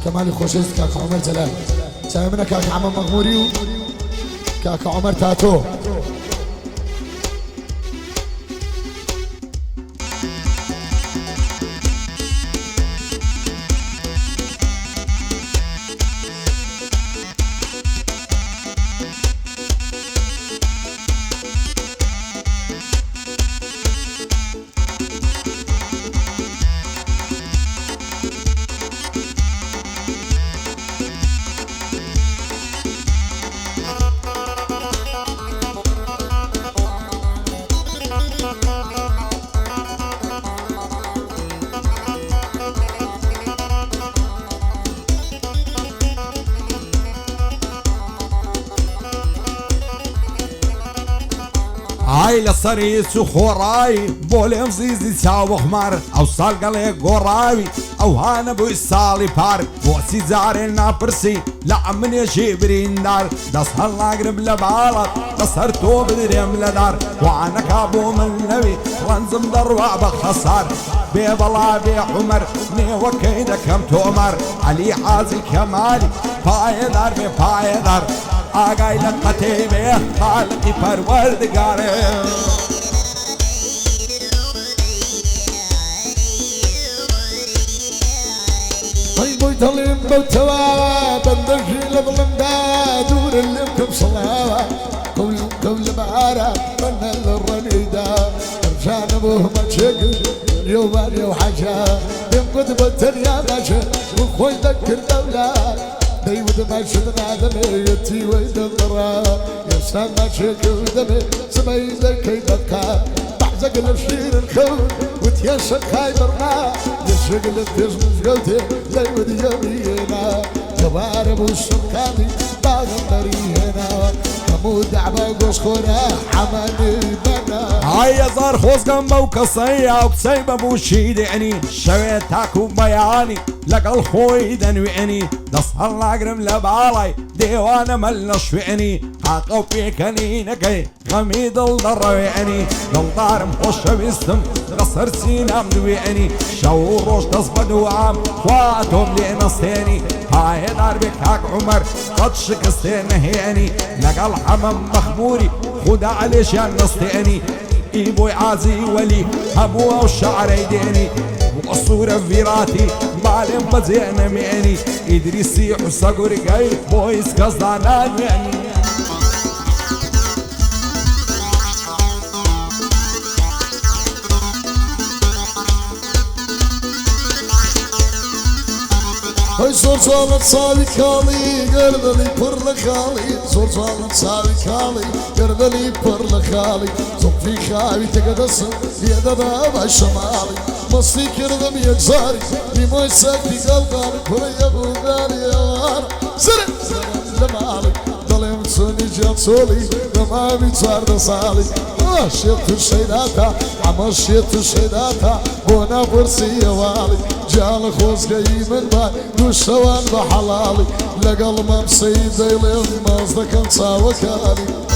كمالي خوشيست كاك عمر جلال سامنا كاك عمر مغموري كاك عمر تاتو هاي لصريس وخوراي بولم زيزي ساو خمار او سالقلي قراوي او هانا بو السالي بار بوسي زاري نابرسي لا من يجيبرين دار دس هلا قرب لبالات دسرتو بدريم لدار وانا كابو من نبي وانزم دروا بخسار بيبلا بي عمر ني وكيدك كم تؤمر علي حازي كمالي بايدار بي بايدار آقای لقطه به خالقی پروردگاره طيب ويطلم بوتوا بندرجي لظلم دا دور اللي صلاوة كل بارة من الرنيدة رجعنا ابوه ما تشكل اليوم اليوم حاجة ينقذ بالدنيا ماشي وخوي ذكر دولة دايود ما شدنا دمي يتي ويدمرا يا سما شكل دمي سمي ذكي بكا بحزق الشير الخون وتيشك هاي برنا يشغل التزم زقوتي دايود يمينا جوارب والشركاتي باغمرينا كمود عباقوش خورا حماني بنا هاي زار خوز قنبا وقصيا وكسيبا بوشيد يعني شويت تاكو بياني لقى الخوي دنوعني نصهر لاقرم لبالاي ديوانا ملنش وعني حاقو في كنينكي غميد الضروعني دلدارم خوش بيستم غصر سينام دوعني شوروش تصبد وعام خواتهم لنصيني هاي دار بكاك عمر قد شكستين هيني لقى الحمام مخموري خدا علشان نصيني إيبوي عازي ولي أبوه والشعر يديني وقصورة فيراتي معلم مزينة معني إدريسي حساق رقاي بويس قصدانا معني هاي صور صالت صابي كالي قردلي برل خالي صور صالت صابي كالي قردلي برل خالي صفي خاوي تقدس يدا بابا الشمالي مصي كردم يجزاري بموي ساكتي قلقاني كل يبو غالي يوارا سرق لمالي ضليم سوني جاب سولي دمامي صار صالي شيت الشيداتا عمر شيت الشيداتا بونا برسي يوالي جال خوز جاي من بعد دوشوان بحلالي لقل ممسي ديلي مازدك انصا وكالي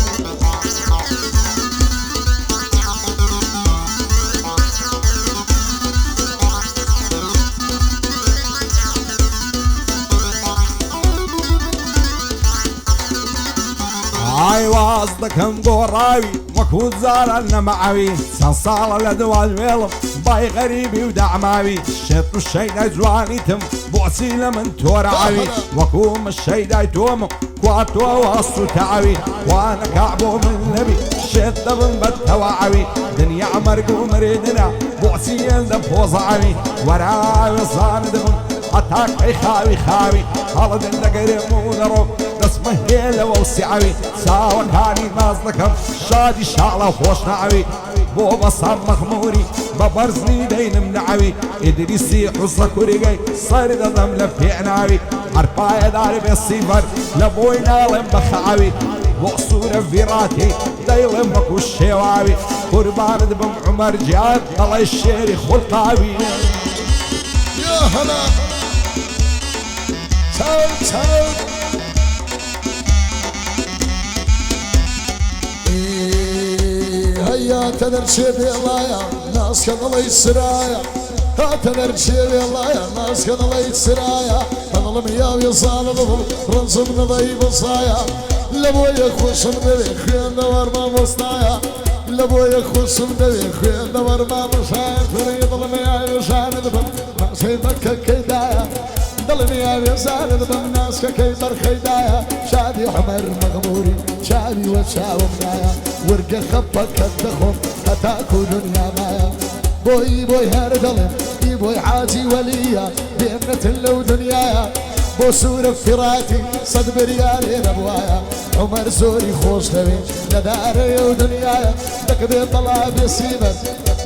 هاي واصدكم قراوي وكود زارنا معاوي سنصال لدوال ويلم باي غريبي ودعماوي شيط الشيداي جوانيتم بوسيلة من تورعاوي وكوم الشيداي تومو كواتو واصو تعاوي وانا كعبو من نبي شيط دبن بالتواعوي دنيا مرقو مريدنا بوسيل دبوزعاوي وراوي صاندبن أتاك أي خاوي خاوي خالد النقر مودرو اسمه هيلا ووسعوي ساوى كاني مازلكم شادي شعله وخوش نعوي بو بصام مخموري ببرزني دين منعوي إدريسي حصك ورقاي صار دم لفعناوي عرفايا داري بالصيفر لبوينا لم بخعوي وقصور فيراتي دايلم بكو الشواوي قربان دبم عمر جاد الله الشيري خلقاوي يا هلا تاو تاو هيا تدرشي بالله يا ناس كان الله يسرايا تدرشي بالله يا ناس كان الله يسرايا ظلم يا وصال ظلم رنسم نضيب صايا لبويا خوش مدوي خيان دور ما مصنايا لبويا خوش مدوي خيان دور ما مشايا فري ظلم يا وشان ذبم ما سيبك كيدايا ظلم يا وشان ذبم ناس كيبر خيدايا شادي عمر مغموري شادي وشاوم نايا ورقة خبك الدخم هتاكو دنيا مايا بوي بوي هردلم بوي عاجي وليا بأمنة لو دنيايا بو سورة فراتي صد بريالي نبوايا عمر زوري خوش تبين لداري ودنيايا لك بيطلع بيسيبر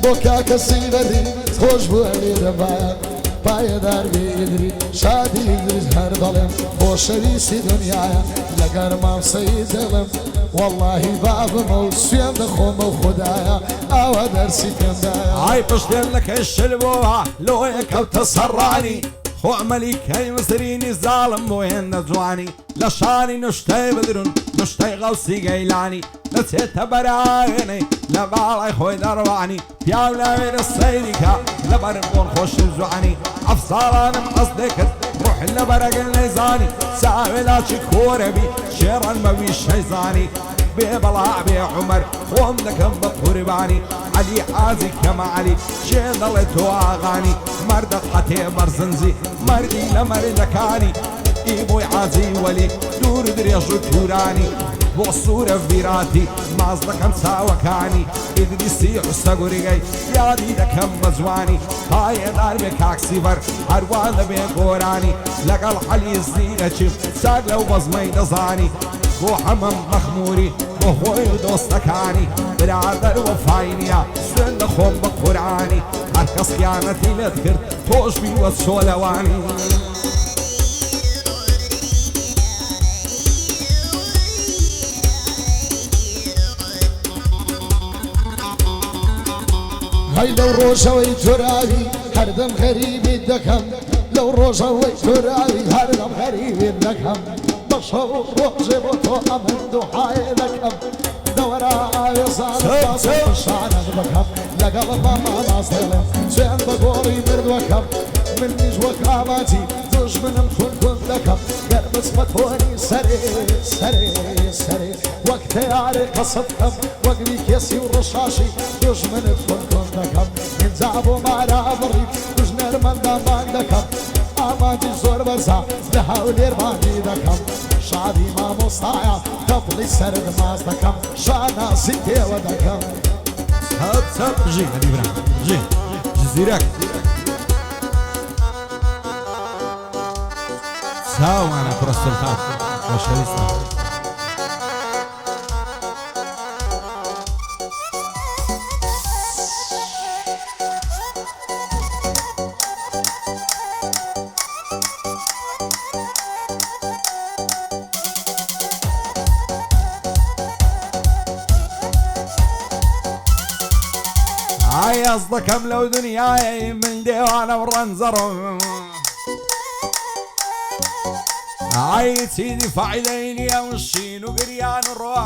بو كاكا سيبري خوش بو علي ربايا باي دار بيدري شادي يدري هردلم بو شريسي دنيايا لقر ما سيد ظلم والله باب موسيان دخوم وخدايا او درسي كندايا هاي بشتين لك الشلبوها لو يكب تصراني خو عملي كي مصريني ظالم وين نجواني لشاني نشتي بدرون نشتي غوصي قيلاني نسيت براغني لبالي خوي درواني بياولا غير السيديكا لبرقون خوش الزواني افصالانا مقصدك روح لبرق الليزاني ساوي لا شكوربي شيرا ما فيش شيزاني ببلاع بي عمر وامدك بقرباني علي حازي كما علي شين ضليتو اغاني مرد حتي برزنزي مردي لمردكاني ايبوي عازي ولي دور دريشو توراني بوصورة فيراتي مازدكم ساوكاني ادريسي حساقوريغي يادي دكم مزواني هاي دار بكاكسي بر هروان بيقوراني لقل حلي الزينة ساق لو بزمي نزاني بو حمم مخموري بو هوي دوستكاني برادر وفاينيا سن خم بقراني هركس خيانتي لذكر توش بي والسولواني هاي لو روجا ويترابي هردم غريب الدكم لو روجا ويترابي هردم غريب الدكم بشر روجي بطو أمن دحاي لكم دورا يصال باصر شعن بكم لقل ماما ناصلم سين بقوري مرد وكم من نجوك عماتي دوش من مخون لكم قربس متوني سري سري سري وقت يعري قصدكم وقلي كيسي ورشاشي دوش من مخون لكم من زعبو معنا بريد دوش نرمن دامان لكم آمادي زور برزا لحاول يرماني لكم شعبي ما مصايا قبلي سرد ماز لكم شانا سيدي ودكم هات هات جي هدي برا جي جزيرك ساو معنا كرة السلطان وشريسنا هاي أصدكم لو دنياي من ديوانا ورنزرهم هاي سيدي فعلين يا وشين وقريان الروح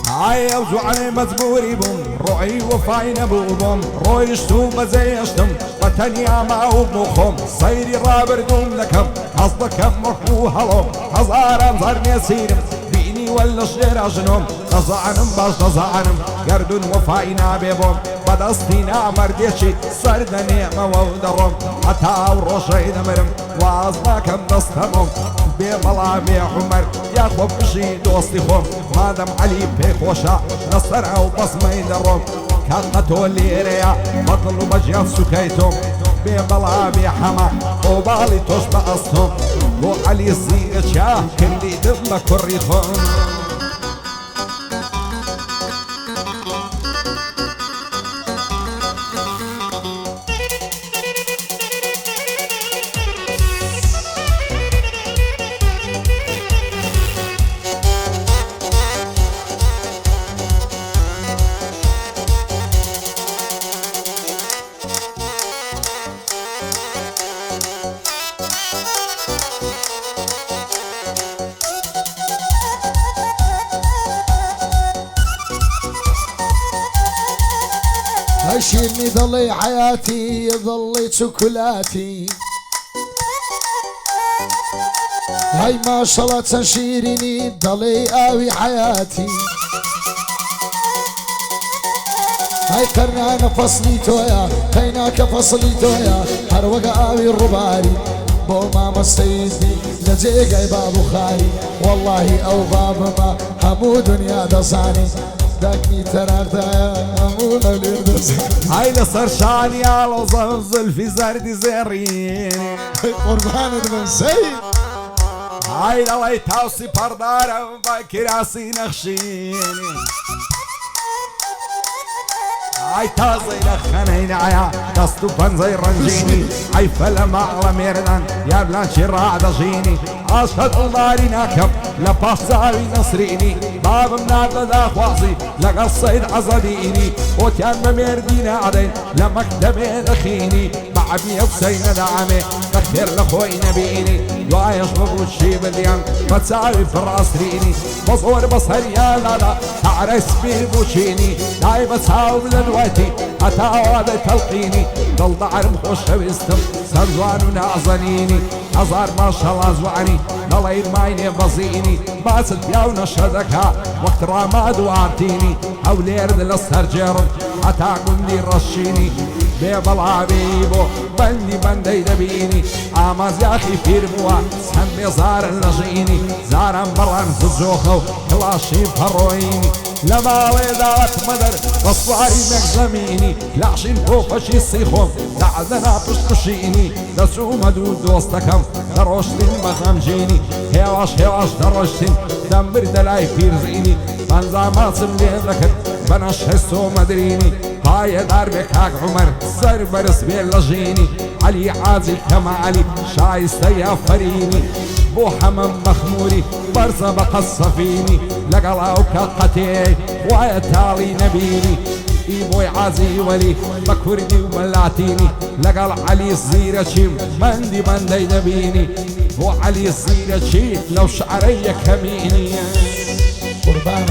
هاي أوزعني مزبوري بوم روعي وفاين بوبوم رويشتو مزيشتم وتنيا ما وبمخم صيري رابر دوم لكم أصدكم مرحو هلوم هزارا زرني سيرم بيني ولا شير أجنوم نزعنم باش نزعنم قردون وفاينا بيبوم بدستينا مرديشي سرد نعمة ودرم حتى وروشي دمرم وازناكم دستمم بيطلع بي عمر يا خوب بشي دوستي خوم مادم علي بيخوشا نصر او بصمة يدرم كان قتولي ريا بطل وبجيان سكيتم بيطلع بي حما وبالي توش بقصتم بو علي الزيغة شاه كلي دم كريخم شيرني ضلي حياتي ضلي شوكولاتي هاي ما شاء الله تنشيرني ضلي قاوي حياتي هاي قرنانا فصلي تويا كيناك فصلي تويا هروقا قاوي الرباري بو ماما سيدي لجيقاي بابو خاري والله او باب ما همو دنيا دزاني داكني تراك دايا همو نولير دزاني هاي لصر شاني على زنزل في زردي زرين قربان ابن سيد هاي لوي تاوسي بردارة باكراسي نخشيني هاي تازي لخنين عيا دستو بنزي رنجيني هاي فلما على ميردان يا بلان شراع دجيني أشهد الله ناكم لباساوي نصريني باب مناد ذا خوازي لقى الصيد عزديني وتيان بميردين عدين لمكتبي دخيني مع بي حسين دعمي كثير لخوي نبيني يعيش بوشي باليان بتساوي في الراسريني بصور بصر يا لالا تعرس بي بوشيني داي بتساوي للوقتي أتاوى تلقيني ضل ضعر مخوش ويستم سرزوان ونعزنيني أزار ما شاء الله زواني ضليل مايني بزيني باسد ياونا شدكها وقت راماد وعرتيني هوليرد للسرجرم أتاكم دي رشيني بيبلا بيبو بندي دبيني آماز يا أخي فيرموا سمي زار النجيني زارم بران زوخو كلاشي فرويني لما ويدات مدر بصواري مكزميني لعشين فوقشي السيخوم دعدنا بشكشيني دسو مدود دوستكم دروشتين مخمجيني هواش دروشتين دمر دلاي فيرزيني بنزا ماسم ليدكت بنش حسو مدريني هاي داربك هاك عمر سر برس بيلجيني علي عازي كما علي شايستا يا فريني بو حمام مخموري برزة بقصفيني لقلاو كقتي ويتالي نبيني إيبوي عازي ولي بكردي وملاتيني لقل علي الزيرة شيم مندي نبيني بو علي الزيرة شيم لو شعري كميني قربان